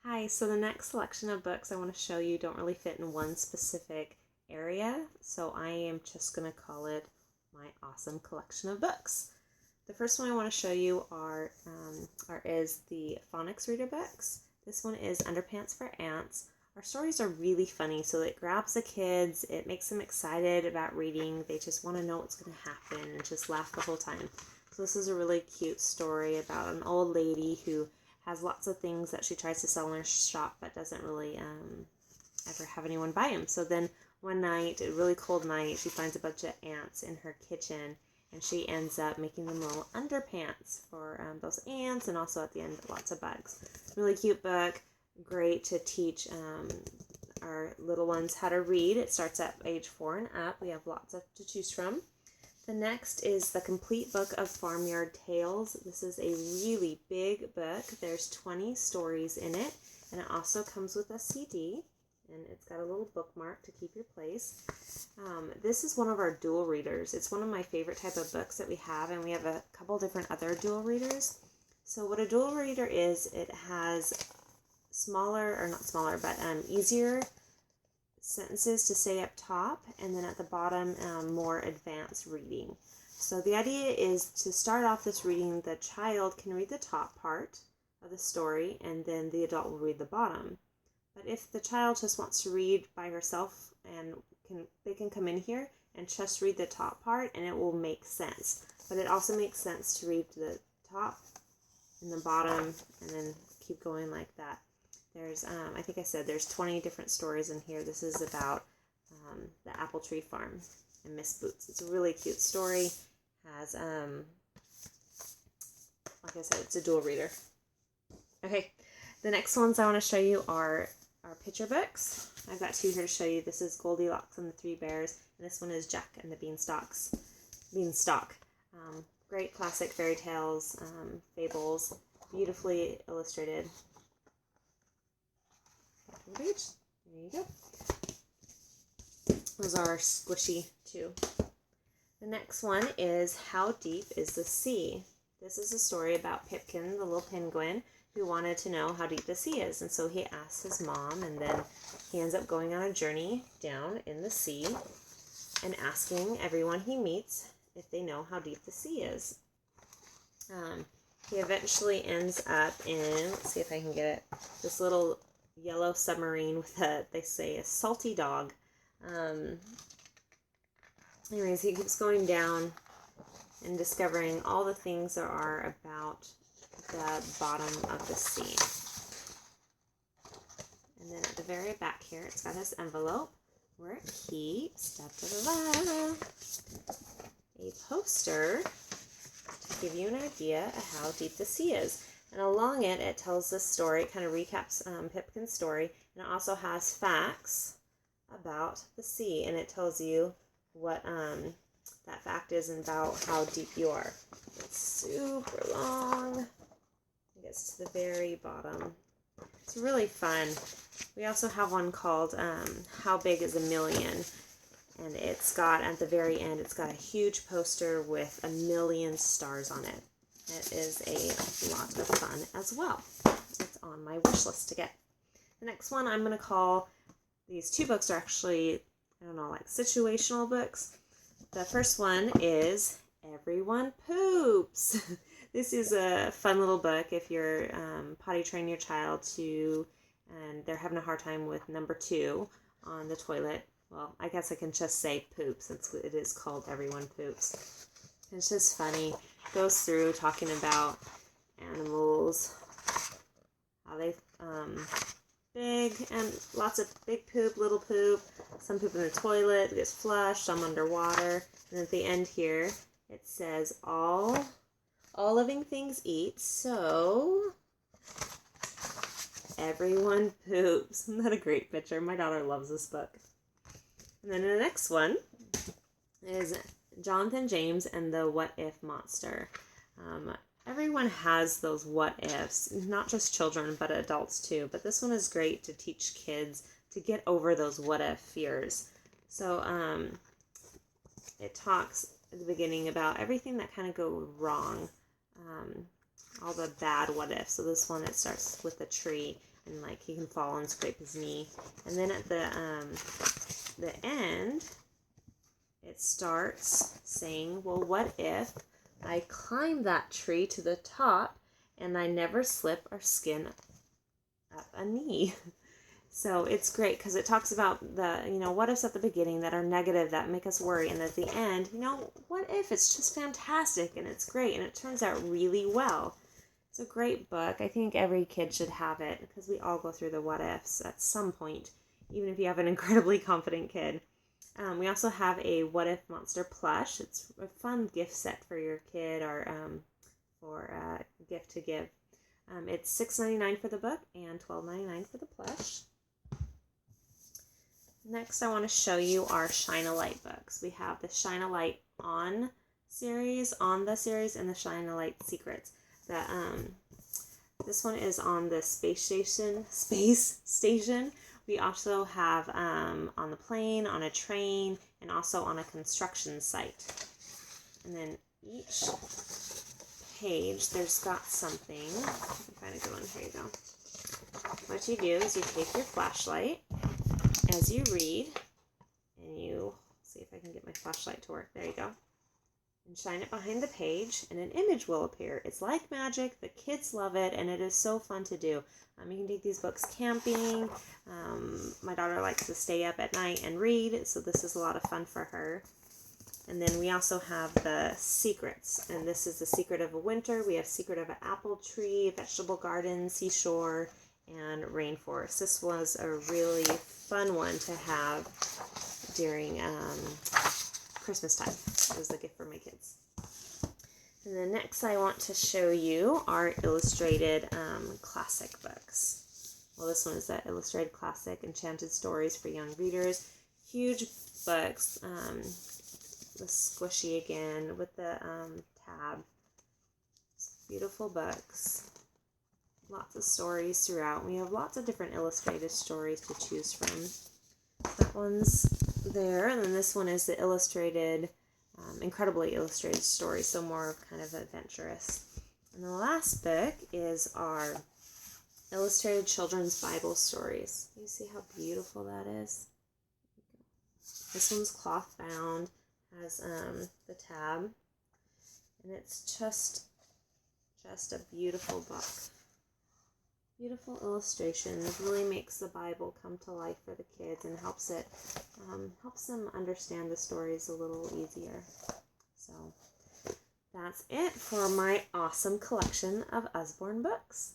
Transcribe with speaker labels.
Speaker 1: Hi, so the next selection of books I want to show you don't really fit in one specific area, so I am just going to call it my awesome collection of books. The first one I want to show you is the phonics reader books. This one is Underpants for Ants. Our stories are really funny, so it grabs the kids, it makes them excited about reading, they just want to know what's going to happen and just laugh the whole time. So this is a really cute story about an old lady who has lots of things that she tries to sell in her shop but doesn't really ever have anyone buy them. So then one night, a really cold night, she finds a bunch of ants in her kitchen and she ends up making them little underpants for those ants, and also at the end lots of bugs. Really cute book, great to teach our little ones how to read. It starts at age 4 and up. We have lots to choose from. The next is the complete book of Farmyard Tales. This is a really big book. There's 20 stories in it, and it also comes with a CD, and it's got a little bookmark to keep your place. This is one of our dual readers. It's one of my favorite type of books that we have, and we have a couple different other dual readers. So what a dual reader is, it has easier sentences to say up top, and then at the bottom more advanced reading. So the idea is to start off this reading, the child can read the top part of the story and then the adult will read the bottom. But if the child just wants to read by herself, and they can come in here and just read the top part and it will make sense. But it also makes sense to read the top and the bottom and then keep going like that. There's, I think I said there's 20 different stories in here. This is about the apple tree farm and Miss Boots. It's a really cute story. Has, like I said, it's a dual reader. Okay, the next ones I want to show you are our picture books. I've got two here to show you. This is Goldilocks and the Three Bears, and this one is Jack and the Beanstalk. Great classic fairy tales, fables, beautifully illustrated. There you go. Those are squishy too. The next one is How Deep is the Sea? This is a story about Pipkin, the little penguin, who wanted to know how deep the sea is. And so he asks his mom, and then he ends up going on a journey down in the sea and asking everyone he meets if they know how deep the sea is. He eventually ends up in, let's see if I can get it, this little yellow submarine with they say a salty dog. Anyways, he keeps going down and discovering all the things there are about the bottom of the sea. And then at the very back here, it's got this envelope where it keeps a poster to give you an idea of how deep the sea is. And along it, it tells this story, it kind of recaps Pipkin's story, and it also has facts about the sea, and it tells you what that fact is and about how deep you are. It's super long. It gets to the very bottom. It's really fun. We also have one called How Big is a Million? And it's got, at the very end, it's got a huge poster with 1,000,000 stars on it. It is a lot of fun as well. It's on my wish list to get. The next one I'm going to call, these two books are actually, I don't know, like situational books. The first one is Everyone Poops. This is a fun little book if you're potty training your child to, and they're having a hard time with number 2 on the toilet. Well, I guess I can just say poops since it is called Everyone Poops. It's just funny. It goes through talking about animals, how they big and lots of big poop, little poop, some poop in the toilet, it gets flushed, some underwater, and at the end here it says all living things eat, so everyone poops. Isn't that a great picture? My daughter loves this book. And then the next one is Jonathan James and the What If Monster. Everyone has those what ifs, not just children, but adults too. But this one is great to teach kids to get over those what if fears. So it talks at the beginning about everything that kind of go wrong, all the bad what ifs. So this one, it starts with the tree. and like he can fall and scrape his knee. And then at the end, it starts saying, well, what if I climb that tree to the top and I never slip or skin up a knee? So it's great because it talks about the, what ifs at the beginning that are negative, that make us worry. And at the end, what if it's just fantastic and it's great and it turns out really well. It's a great book. I think every kid should have it because we all go through the what ifs at some point, even if you have an incredibly confident kid. We also have a What If Monster plush. It's a fun gift set for your kid or for a gift to give. It's $6.99 for the book and $12.99 for the plush. Next, I want to show you our Shine a Light books. We have the Shine a Light on the series, and the Shine a Light Secrets. This one is on the space station. We also have on the plane, on a train, and also on a construction site. And then each page, there's got something. Let me find a good one. Here you go. What you do is you take your flashlight as you read, and you see if I can get my flashlight to work. There you go. And shine it behind the page, and an image will appear. It's like magic. The kids love it, and it is so fun to do. You can take these books camping. My daughter likes to stay up at night and read, so this is a lot of fun for her. And then we also have the secrets, and this is the secret of a winter. We have secret of an apple tree, vegetable garden, seashore, and rainforest. This was a really fun one to have during Christmas time. It was a gift for my kids. And then next I want to show you our illustrated classic books. Well, this one is the illustrated classic Enchanted Stories for Young Readers. Huge books. The squishy again with the tab. Beautiful books. Lots of stories throughout. We have lots of different illustrated stories to choose from. That one's there, and then this one is the illustrated, incredibly illustrated story, so more kind of adventurous. And the last book is our illustrated children's Bible stories. You see how beautiful that is? This one's cloth bound, has the tab, and it's just a beautiful book. Beautiful illustrations, really makes the Bible come to life for the kids and helps them understand the stories a little easier. So that's it for my awesome collection of Usborne books.